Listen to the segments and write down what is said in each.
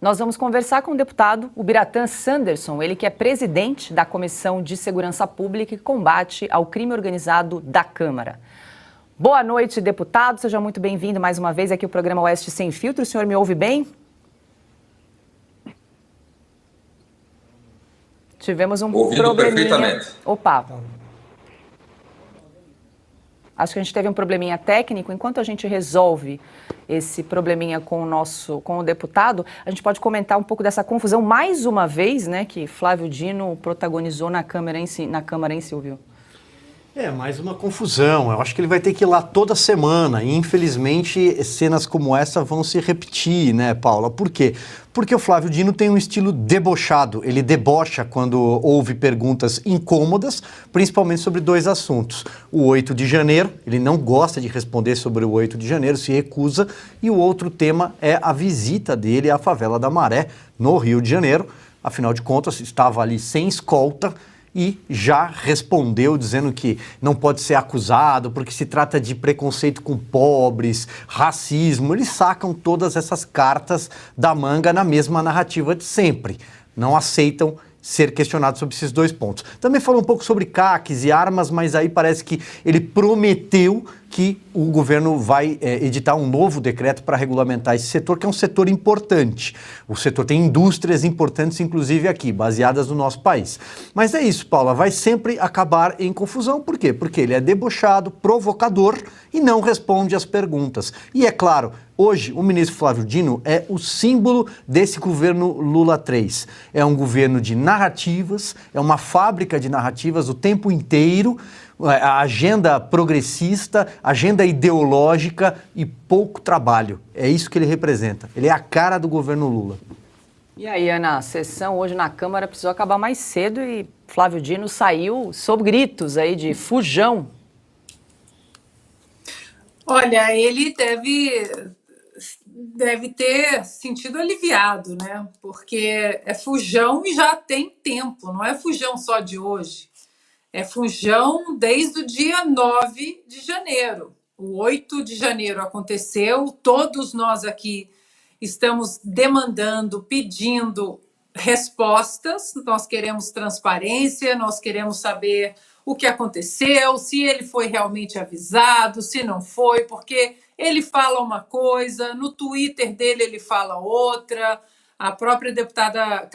Nós vamos conversar com o deputado Ubiratã Sanderson, ele que é presidente da Comissão de Segurança Pública e Combate ao Crime Organizado da Câmara. Boa noite, deputado. Seja muito bem-vindo mais uma vez aqui ao programa Oeste Sem Filtro. O senhor me ouve bem? Tivemos um probleminha. Perfeitamente. Opa. Acho que a gente teve um probleminha técnico. Enquanto a gente resolve esse probleminha com o deputado, a gente pode comentar um pouco dessa confusão mais uma vez, né, que Flávio Dino protagonizou na Câmara, hein, Silvio? Mais uma confusão. Eu acho que ele vai ter que ir lá toda semana e, infelizmente, cenas como essa vão se repetir, né, Paula? Por quê? Porque o Flávio Dino tem um estilo debochado. Ele debocha quando houve perguntas incômodas, principalmente sobre dois assuntos. O 8 de janeiro, ele não gosta de responder sobre o 8 de janeiro, se recusa. E o outro tema é a visita dele à favela da Maré, no Rio de Janeiro. Afinal de contas, estava ali sem escolta e já respondeu dizendo que não pode ser acusado porque se trata de preconceito com pobres, racismo. Eles sacam todas essas cartas da manga na mesma narrativa de sempre. Não aceitam ser questionado sobre esses dois pontos. Também falou um pouco sobre CACs e armas, mas aí parece que ele prometeu que o governo vai editar um novo decreto para regulamentar esse setor, que é um setor importante. O setor tem indústrias importantes, inclusive aqui, baseadas no nosso país. Mas é isso, Paula, vai sempre acabar em confusão. Por quê? Porque ele é debochado, provocador e não responde às perguntas. E é claro, hoje o ministro Flávio Dino é o símbolo desse governo Lula 3. É um governo de narrativas, é uma fábrica de narrativas o tempo inteiro, a agenda progressista, agenda ideológica e pouco trabalho. É isso que ele representa. Ele é a cara do governo Lula. E aí, Ana, a sessão hoje na Câmara precisou acabar mais cedo e Flávio Dino saiu sob gritos aí de fujão. Olha, ele deve ter sentido aliviado, né? Porque é fujão e já tem tempo, não é fujão só de hoje. É fujão desde o dia 9 de janeiro. O 8 de janeiro aconteceu, todos nós aqui estamos demandando, pedindo respostas, nós queremos transparência, nós queremos saber o que aconteceu, se ele foi realmente avisado, se não foi, porque ele fala uma coisa, no Twitter dele ele fala outra. A própria deputada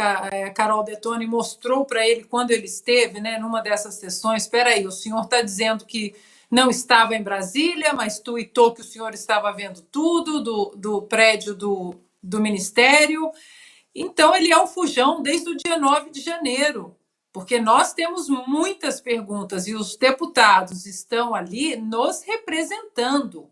Carol Detoni mostrou para ele, quando ele esteve, né, numa dessas sessões, espera aí, o senhor está dizendo que não estava em Brasília, mas tuitou que o senhor estava vendo tudo do prédio do Ministério. Então, ele é um fujão desde o dia 9 de janeiro, porque nós temos muitas perguntas e os deputados estão ali nos representando.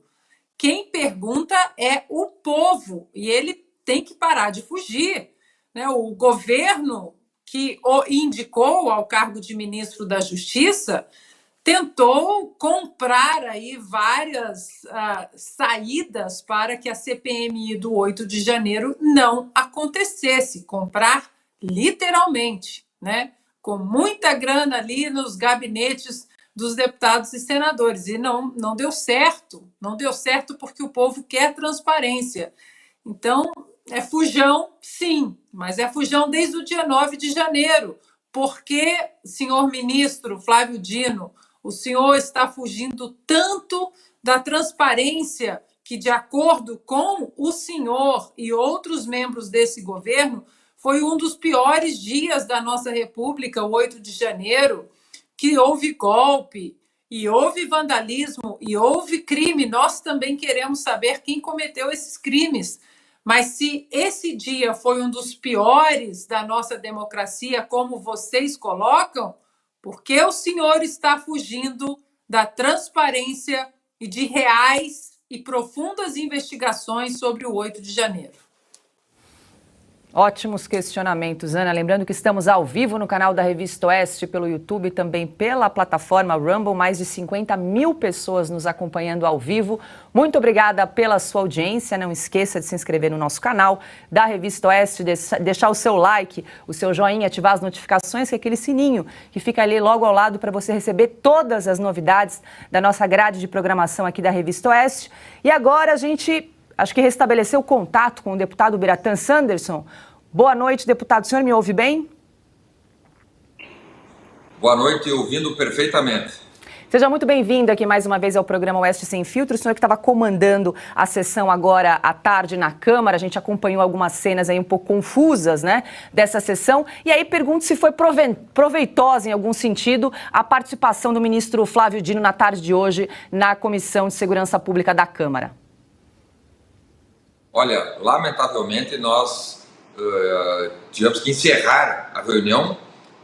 Quem pergunta é o povo e ele tem que parar de fugir, né? O governo que o indicou ao cargo de ministro da Justiça tentou comprar aí várias saídas para que a CPMI do 8 de janeiro não acontecesse, comprar literalmente, né? Com muita grana ali nos gabinetes dos deputados e senadores. E não deu certo. Não deu certo porque o povo quer transparência. Então, é fujão, sim, mas é fujão desde o dia 9 de janeiro. Porque, senhor ministro Flávio Dino, o senhor está fugindo tanto da transparência que, de acordo com o senhor e outros membros desse governo, foi um dos piores dias da nossa República, o 8 de janeiro, que houve golpe, e houve vandalismo, e houve crime. Nós também queremos saber quem cometeu esses crimes. Mas se esse dia foi um dos piores da nossa democracia, como vocês colocam, por que o senhor está fugindo da transparência e de reais e profundas investigações sobre o 8 de janeiro? Ótimos questionamentos, Ana. Lembrando que estamos ao vivo no canal da Revista Oeste, pelo YouTube e também pela plataforma Rumble. Mais de 50 mil pessoas nos acompanhando ao vivo. Muito obrigada pela sua audiência. Não esqueça de se inscrever no nosso canal da Revista Oeste, deixar o seu like, o seu joinha, ativar as notificações, que é aquele sininho que fica ali logo ao lado para você receber todas as novidades da nossa grade de programação aqui da Revista Oeste. E agora a gente acho que restabeleceu o contato com o deputado Biratã Sanderson. Boa noite, deputado. O senhor me ouve bem? Boa noite, ouvindo perfeitamente. Seja muito bem-vindo aqui mais uma vez ao programa Oeste Sem Filtro. O senhor que estava comandando a sessão agora à tarde na Câmara, a gente acompanhou algumas cenas aí um pouco confusas, né, dessa sessão. E aí pergunto se foi proveitosa em algum sentido a participação do ministro Flávio Dino na tarde de hoje na Comissão de Segurança Pública da Câmara. Olha, lamentavelmente nós tivemos que encerrar a reunião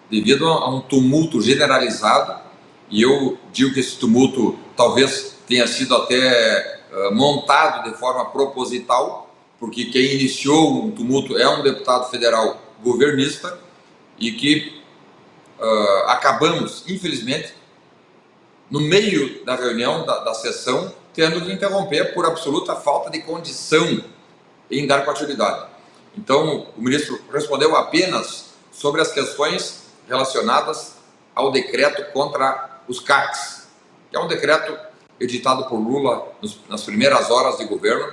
devido a um tumulto generalizado. E eu digo que esse tumulto talvez tenha sido até montado de forma proposital, porque quem iniciou um tumulto é um deputado federal governista e que acabamos, infelizmente, no meio da reunião, da sessão, tendo de interromper por absoluta falta de condição em dar continuidade. Então, o ministro respondeu apenas sobre as questões relacionadas ao decreto contra os CACs, que é um decreto editado por Lula nas primeiras horas de governo,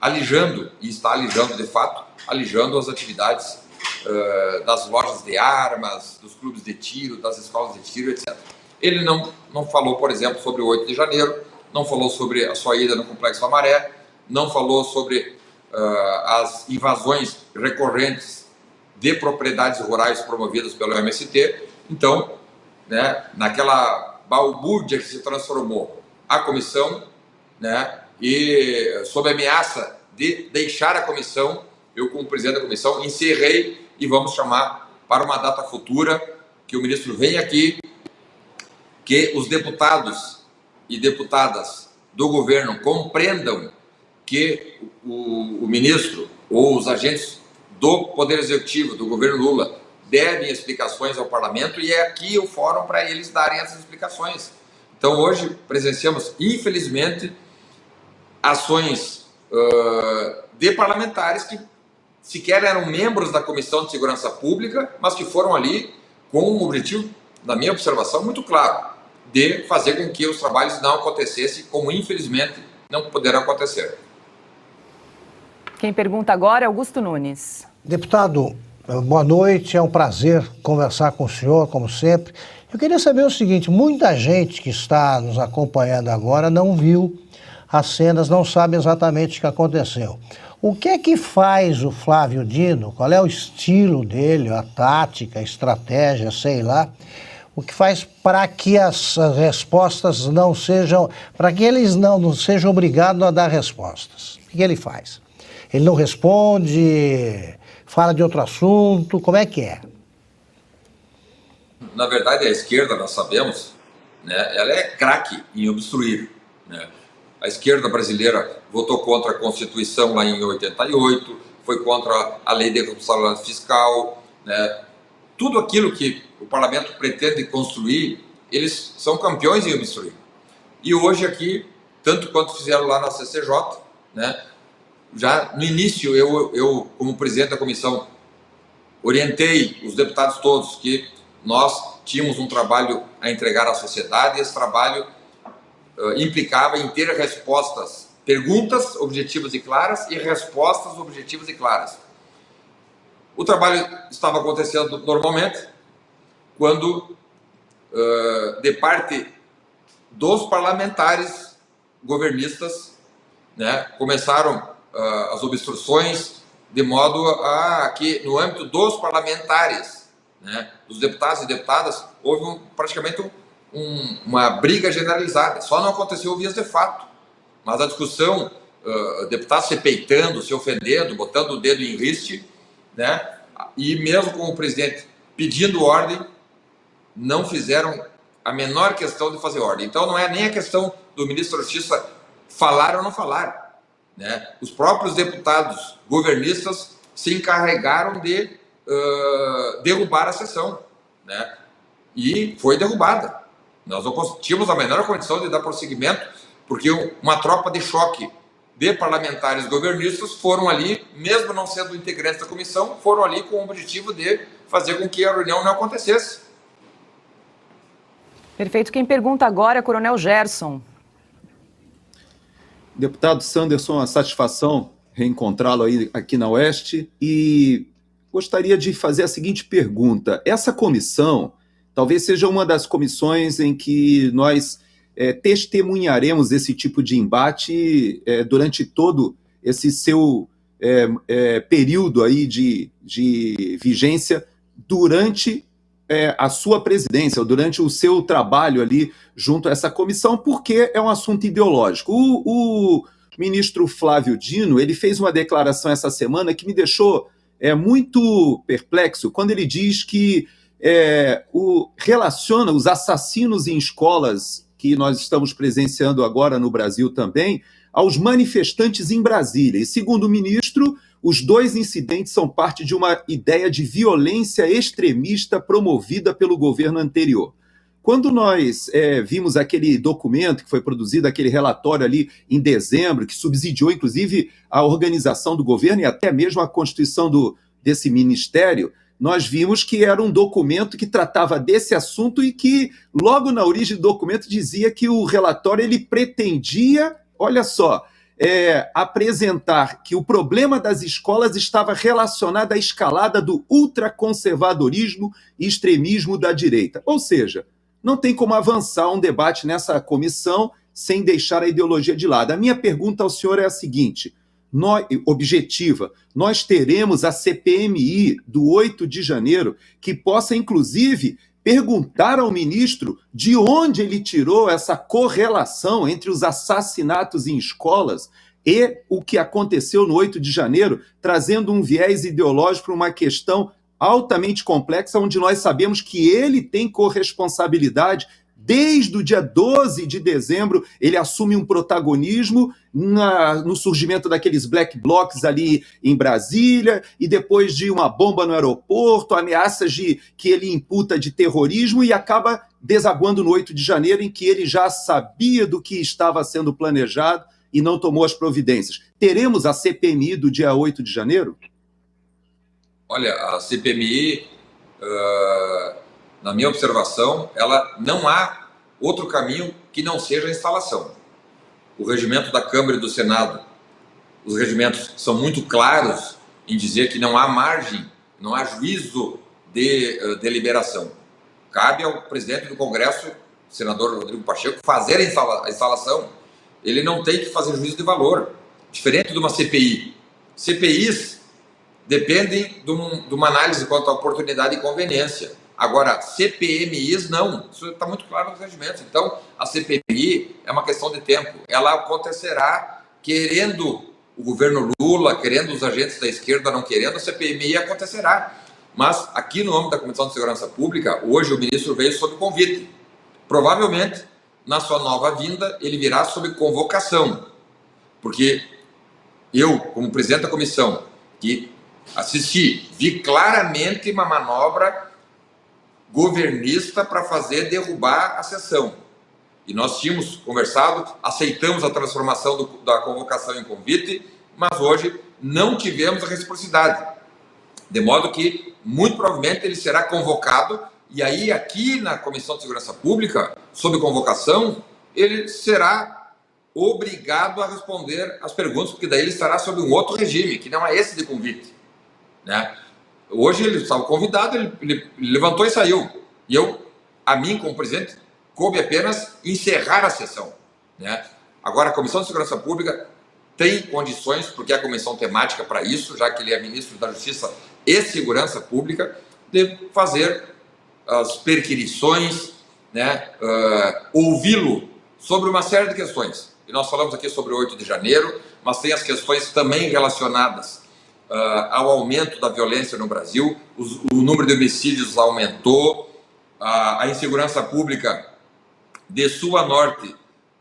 alijando, e está alijando de fato, alijando as atividades das lojas de armas, dos clubes de tiro, das escolas de tiro, etc. Ele não falou, por exemplo, sobre o 8 de janeiro, não falou sobre a sua ida no Complexo da Maré, não falou sobre as invasões recorrentes de propriedades rurais promovidas pelo MST. Então, né, naquela balbúrdia que se transformou a comissão, né, e sob ameaça de deixar a comissão, eu, como presidente da comissão, encerrei e vamos chamar para uma data futura que o ministro venha aqui, que os deputados e deputadas do governo compreendam que o ministro ou os agentes do Poder Executivo, do governo Lula, devem explicações ao parlamento e é aqui o fórum para eles darem essas explicações. Então hoje presenciamos, infelizmente, ações de parlamentares que sequer eram membros da Comissão de Segurança Pública, mas que foram ali com um objetivo, na minha observação, muito claro, de fazer com que os trabalhos não acontecessem, como infelizmente não puderam acontecer. Quem pergunta agora é Augusto Nunes. Deputado, boa noite, é um prazer conversar com o senhor, como sempre. Eu queria saber o seguinte, muita gente que está nos acompanhando agora não viu as cenas, não sabe exatamente o que aconteceu. O que é que faz o Flávio Dino, qual é o estilo dele, a tática, a estratégia, sei lá, o que faz para que as respostas não sejam, para que eles não sejam obrigados a dar respostas? O que ele faz? Ele não responde, fala de outro assunto, como é que é? Na verdade, a esquerda, nós sabemos, né, ela é craque em obstruir, né? A esquerda brasileira votou contra a Constituição lá em 88, foi contra a lei de responsabilidade fiscal, né? Tudo aquilo que o parlamento pretende construir, eles são campeões em obstruir. E hoje aqui, tanto quanto fizeram lá na CCJ, né, já no início eu, como presidente da comissão, orientei os deputados todos que nós tínhamos um trabalho a entregar à sociedade e esse trabalho implicava em ter respostas, perguntas objetivas e claras e respostas objetivas e claras. O trabalho estava acontecendo normalmente quando, de parte dos parlamentares governistas, né, começaram as obstruções de modo a que, no âmbito dos parlamentares, né, dos deputados e deputadas, houve praticamente uma briga generalizada. Só não aconteceu vias de fato, mas a discussão, deputados se peitando, se ofendendo, botando o dedo em riste, né, e mesmo com o presidente pedindo ordem, não fizeram a menor questão de fazer ordem. Então não é nem a questão do ministro da Justiça falar ou não falar, né? Os próprios deputados governistas se encarregaram de derrubar a sessão, né? E foi derrubada. Nós não tínhamos a menor condição de dar prosseguimento, porque uma tropa de choque de parlamentares governistas foram ali, mesmo não sendo integrantes da comissão, foram ali com o objetivo de fazer com que a reunião não acontecesse. Perfeito. Quem pergunta agora é o Coronel Gerson. Deputado Sanderson, a satisfação reencontrá-lo aí aqui na Oeste, e gostaria de fazer a seguinte pergunta. Essa comissão talvez seja uma das comissões em que nós testemunharemos esse tipo de embate durante todo esse seu período aí de vigência, durante a sua presidência, ou durante o seu trabalho ali junto a essa comissão, porque é um assunto ideológico. O ministro Flávio Dino, ele fez uma declaração essa semana que me deixou muito perplexo, quando ele diz que relaciona os assassinos em escolas, que nós estamos presenciando agora no Brasil também, aos manifestantes em Brasília. E, segundo o ministro, os dois incidentes são parte de uma ideia de violência extremista promovida pelo governo anterior. Quando nós vimos aquele documento que foi produzido, aquele relatório ali em dezembro, que subsidiou, inclusive, a organização do governo e até mesmo a constituição desse ministério, nós vimos que era um documento que tratava desse assunto e que, logo na origem do documento, dizia que o relatório ele pretendia, olha só, apresentar que o problema das escolas estava relacionado à escalada do ultraconservadorismo e extremismo da direita. Ou seja, não tem como avançar um debate nessa comissão sem deixar a ideologia de lado. A minha pergunta ao senhor é a seguinte, objetiva, nós teremos a CPMI do 8 de janeiro que possa, inclusive, perguntar ao ministro de onde ele tirou essa correlação entre os assassinatos em escolas e o que aconteceu no 8 de janeiro, trazendo um viés ideológico para uma questão altamente complexa, onde nós sabemos que ele tem corresponsabilidade. Desde o dia 12 de dezembro, ele assume um protagonismo no surgimento daqueles black blocs ali em Brasília, e depois de uma bomba no aeroporto, ameaças que ele imputa de terrorismo, e acaba desaguando no 8 de janeiro, em que ele já sabia do que estava sendo planejado e não tomou as providências. Teremos a CPMI do dia 8 de janeiro? Olha, a CPMI... na minha observação, ela não há outro caminho que não seja a instalação. O regimento da Câmara e do Senado, os regimentos são muito claros em dizer que não há margem, não há juízo de deliberação. Cabe ao presidente do Congresso, senador Rodrigo Pacheco, fazer a instalação. Ele não tem que fazer juízo de valor, diferente de uma CPI. CPIs dependem de uma análise quanto à oportunidade e conveniência. Agora, CPMIs não, isso está muito claro nos regimentos. Então, a CPMI é uma questão de tempo. Ela acontecerá querendo o governo Lula, querendo os agentes da esquerda, não querendo, a CPMI acontecerá. Mas, aqui no âmbito da Comissão de Segurança Pública, hoje o ministro veio sob convite. Provavelmente, na sua nova vinda, ele virá sob convocação. Porque eu, como presidente da comissão, que assisti, vi claramente uma manobra governista para fazer derrubar a sessão. E nós tínhamos conversado, aceitamos a transformação da convocação em convite, mas hoje não tivemos a reciprocidade. De modo que, muito provavelmente, ele será convocado, e aí aqui na Comissão de Segurança Pública, sob convocação, ele será obrigado a responder as perguntas, porque daí ele estará sob um outro regime, que não é esse de convite, né? Hoje ele estava convidado, ele levantou e saiu. E a mim, como presidente, coube apenas encerrar a sessão, né? Agora, a Comissão de Segurança Pública tem condições, porque é a comissão temática para isso, já que ele é ministro da Justiça e Segurança Pública, de fazer as perquisições, né? Ouvi-lo sobre uma série de questões. E nós falamos aqui sobre o 8 de janeiro, mas tem as questões também relacionadas ao aumento da violência no Brasil. O número de homicídios aumentou, a insegurança pública de sul a norte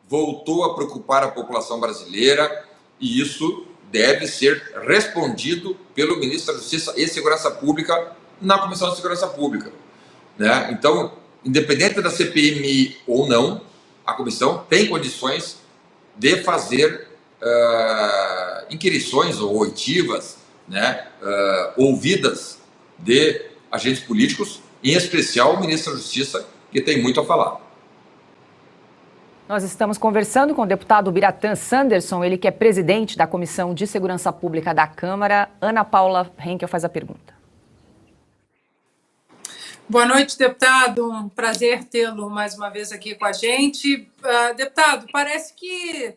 voltou a preocupar a população brasileira, e isso deve ser respondido pelo ministro da Justiça e Segurança Pública na Comissão de Segurança Pública, né? Então, independente da CPMI ou não, a comissão tem condições de fazer inquirições ou oitivas, né, ouvidas de agentes políticos, em especial o ministro da Justiça, que tem muito a falar. Nós estamos conversando com o deputado Biratã Sanderson, ele que é presidente da Comissão de Segurança Pública da Câmara. Ana Paula Henkel faz a pergunta. Boa noite, deputado. Um prazer tê-lo mais uma vez aqui com a gente. Deputado, parece que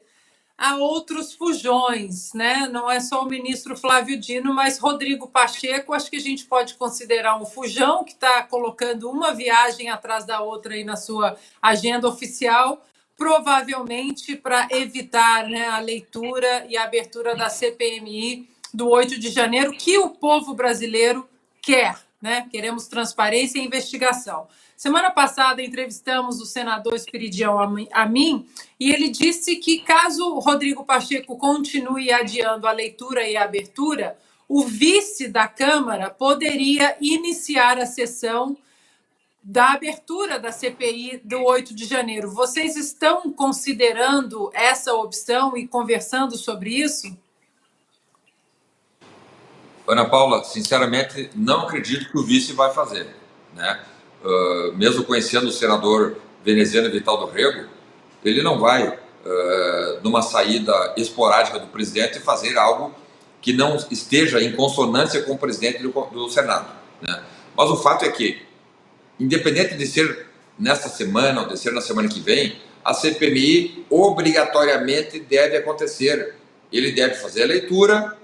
há outros fujões, né? Não é só o ministro Flávio Dino, mas Rodrigo Pacheco, acho que a gente pode considerar um fujão que está colocando uma viagem atrás da outra aí na sua agenda oficial, provavelmente para evitar, né, a leitura e a abertura da CPMI do 8 de janeiro, que o povo brasileiro quer, né? Queremos transparência e investigação. Semana passada entrevistamos o senador Esperidião Amin e ele disse que caso o Rodrigo Pacheco continue adiando a leitura e a abertura, o vice da Câmara poderia iniciar a sessão da abertura da CPI do 8 de janeiro. Vocês estão considerando essa opção e conversando sobre isso? Ana Paula, sinceramente, não acredito que o vice vai fazer, né? Mesmo conhecendo o senador veneziano Vital do Rego, ele não vai, numa saída esporádica do presidente, fazer algo que não esteja em consonância com o presidente do Senado, né? Mas o fato é que, independente de ser nesta semana ou de ser na semana que vem, a CPMI obrigatoriamente deve acontecer. Ele deve fazer a leitura,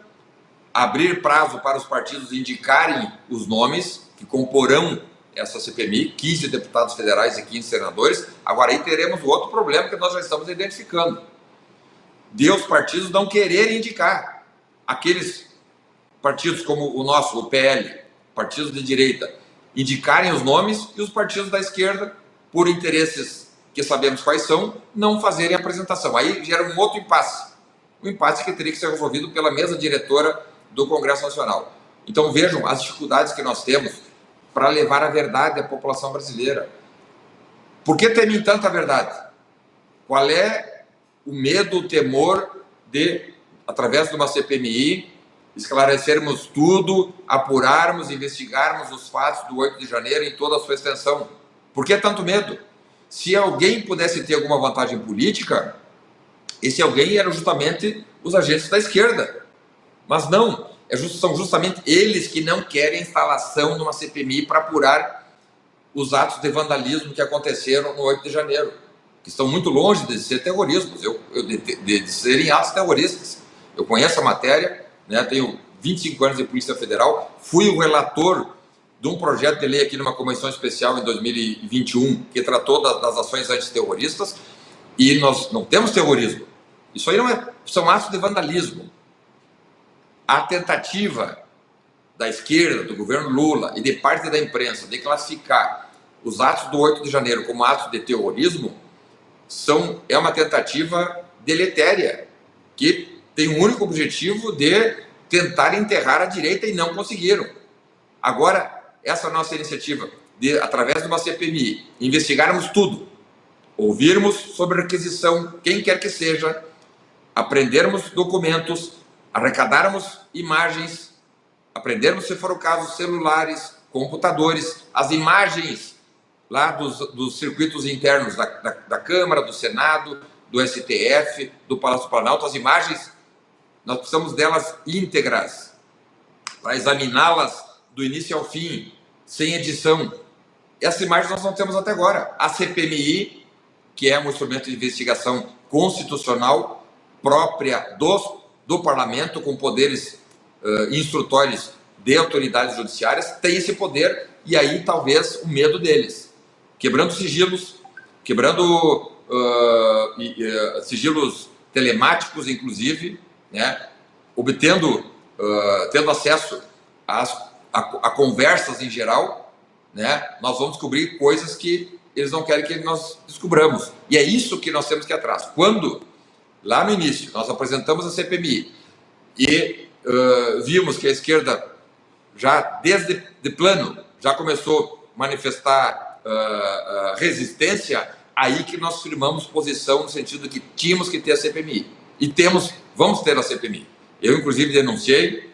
abrir prazo para os partidos indicarem os nomes que comporão essa CPMI, 15 deputados federais e 15 senadores. Agora aí teremos o outro problema que nós já estamos identificando. De os partidos não quererem indicar. Aqueles partidos como o nosso, o PL, partidos de direita, indicarem os nomes e os partidos da esquerda, por interesses que sabemos quais são, não fazerem a apresentação. Aí gera um outro impasse. Um impasse que teria que ser resolvido pela mesa diretora do Congresso Nacional. Então vejam as dificuldades que nós temos para levar a verdade à população brasileira. Por que temem tanta verdade? Qual é o medo, o temor de, através de uma CPMI, esclarecermos tudo, apurarmos, investigarmos os fatos do 8 de janeiro em toda a sua extensão? Por que tanto medo? Se alguém pudesse ter alguma vantagem política, esse alguém eram justamente os agentes da esquerda. Mas não, são justamente eles que não querem a instalação de uma CPMI para apurar os atos de vandalismo que aconteceram no 8 de janeiro, que estão muito longe de ser terrorismos, de serem atos terroristas. Eu conheço a matéria, né, tenho 25 anos de Polícia Federal, fui o relator de um projeto de lei aqui numa comissão especial em 2021 que tratou das ações antiterroristas, e nós não temos terrorismo. Isso aí não são atos de vandalismo. A tentativa da esquerda, do governo Lula e de parte da imprensa de classificar os atos do 8 de janeiro como atos de terrorismo é uma tentativa deletéria, que tem o único objetivo de tentar enterrar a direita e não conseguiram. Agora, essa nossa iniciativa de, através de uma CPMI, investigarmos tudo, ouvirmos sobre requisição, quem quer que seja, aprendermos documentos, arrecadarmos imagens, aprendermos, se for o caso, celulares, computadores, as imagens lá dos circuitos internos da Câmara, do Senado, do STF, do Palácio do Planalto, as imagens, nós precisamos delas íntegras, para examiná-las do início ao fim, sem edição. Essas imagens nós não temos até agora. A CPMI, que é um instrumento de investigação constitucional própria do Parlamento, com poderes instrutórios de autoridades judiciárias, tem esse poder, e aí talvez o medo deles. Quebrando sigilos, quebrando sigilos telemáticos, inclusive, né, tendo acesso a conversas em geral, né, nós vamos descobrir coisas que eles não querem que nós descubramos. E é isso que nós temos que ir atrás. Quando, lá no início, nós apresentamos a CPMI e vimos que a esquerda, já desde de plano, já começou a manifestar resistência, aí que nós firmamos posição no sentido de que tínhamos que ter a CPMI. E vamos ter a CPMI. Eu, inclusive, denunciei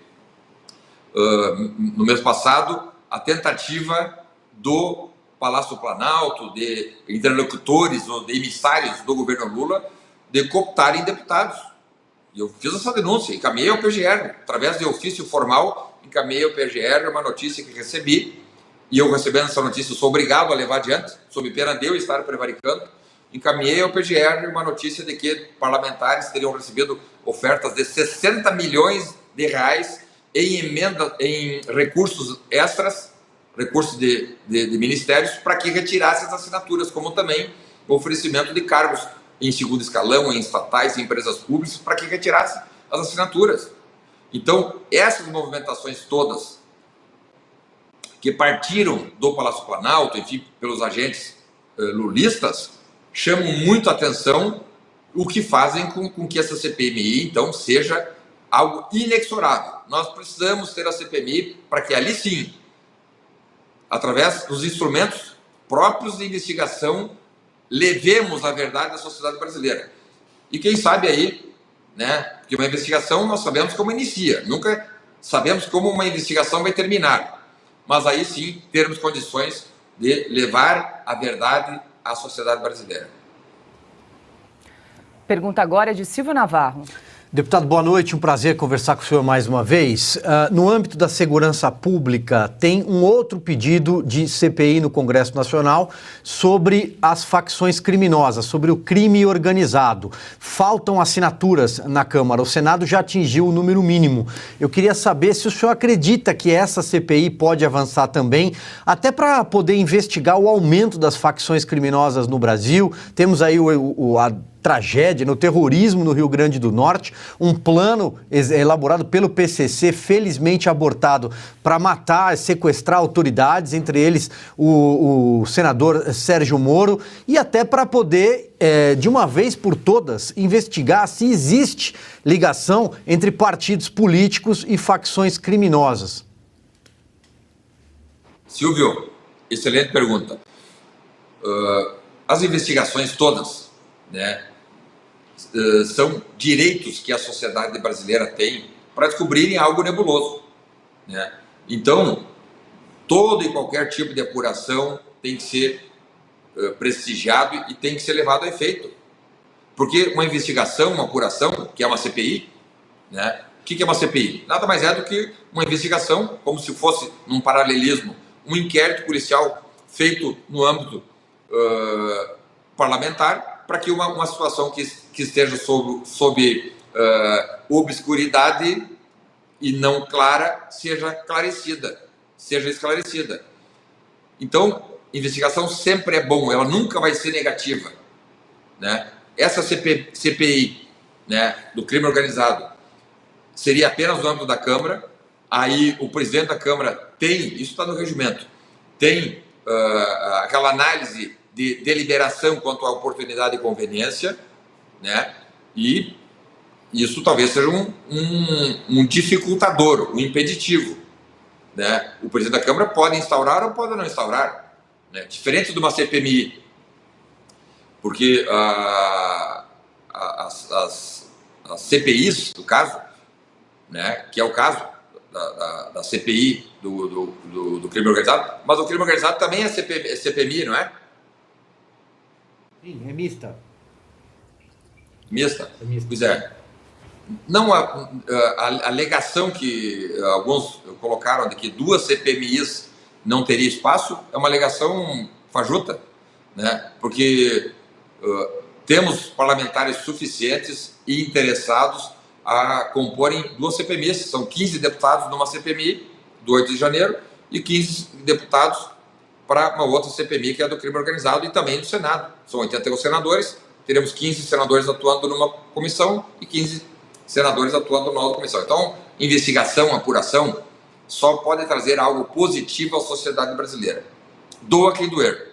no mês passado a tentativa do Palácio do Planalto, de interlocutores ou de emissários do governo Lula, de cooptarem deputados. E eu fiz essa denúncia, encaminhei ao PGR, através de ofício formal, encaminhei ao PGR uma notícia que recebi, e eu recebendo essa notícia sou obrigado a levar adiante, sob pena de eu estar prevaricando, encaminhei ao PGR uma notícia de que parlamentares teriam recebido ofertas de 60 milhões de reais em recursos extras, recursos de ministérios, para que retirasse as assinaturas, como também o oferecimento de cargos em segundo escalão, em estatais, em empresas públicas, para que retirasse as assinaturas. Então, essas movimentações todas, que partiram do Palácio Planalto, enfim, pelos agentes lulistas, chamam muito a atenção, o que fazem com que essa CPMI, então, seja algo inexorável. Nós precisamos ter a CPMI para que ali sim, através dos instrumentos próprios de investigação, levemos a verdade à sociedade brasileira. E quem sabe aí, né, porque uma investigação nós sabemos como inicia, nunca sabemos como uma investigação vai terminar, mas aí sim termos condições de levar a verdade à sociedade brasileira. Pergunta agora é de Silvio Navarro. Deputado, boa noite, um prazer conversar com o senhor mais uma vez. No âmbito da segurança pública, tem um outro pedido de CPI no Congresso Nacional sobre as facções criminosas, sobre o crime organizado. Faltam assinaturas na Câmara, o Senado já atingiu o número mínimo. Eu queria saber se o senhor acredita que essa CPI pode avançar também, até para poder investigar o aumento das facções criminosas no Brasil. Temos aí a tragédia, no terrorismo no Rio Grande do Norte, um plano elaborado pelo PCC, felizmente abortado, para matar, sequestrar autoridades, entre eles o senador Sérgio Moro, e até para poder, de uma vez por todas, investigar se existe ligação entre partidos políticos e facções criminosas. Silvio, excelente pergunta. As investigações todas, né, são direitos que a sociedade brasileira tem para descobrirem algo nebuloso, né? Então, todo e qualquer tipo de apuração tem que ser prestigiado e tem que ser levado a efeito. Porque uma investigação, uma apuração, que é uma CPI, né? O que é uma CPI? Nada mais é do que uma investigação, como se fosse, num paralelismo, um inquérito policial feito no âmbito parlamentar, para que uma situação que esteja sob obscuridade e não clara seja esclarecida. Então, investigação sempre é bom, ela nunca vai ser negativa, né? Essa CPI, né, do crime organizado seria apenas no âmbito da Câmara. Aí o presidente da Câmara tem, isso está no regimento, tem aquela análise de deliberação quanto à oportunidade e conveniência, né? E isso talvez seja um dificultador, um impeditivo, né? O presidente da Câmara pode instaurar ou pode não instaurar, né? Diferente de uma CPMI, porque as CPIs, do caso, né, que é o caso da CPI do crime organizado, mas o crime organizado também é CPMI, não é? Sim, é mista. Mista? É mista. Pois é. Não, a alegação que alguns colocaram de que duas CPMIs não teria espaço é uma alegação fajuta, né? Porque temos parlamentares suficientes e interessados a comporem duas CPMIs. São 15 deputados numa CPMI do 8 de janeiro e 15 deputados para uma outra CPMI, que é do crime organizado, e também do Senado. São 81 senadores, teremos 15 senadores atuando numa comissão e 15 senadores atuando numa outra comissão. Então, investigação, apuração, só pode trazer algo positivo à sociedade brasileira. Doa quem doer.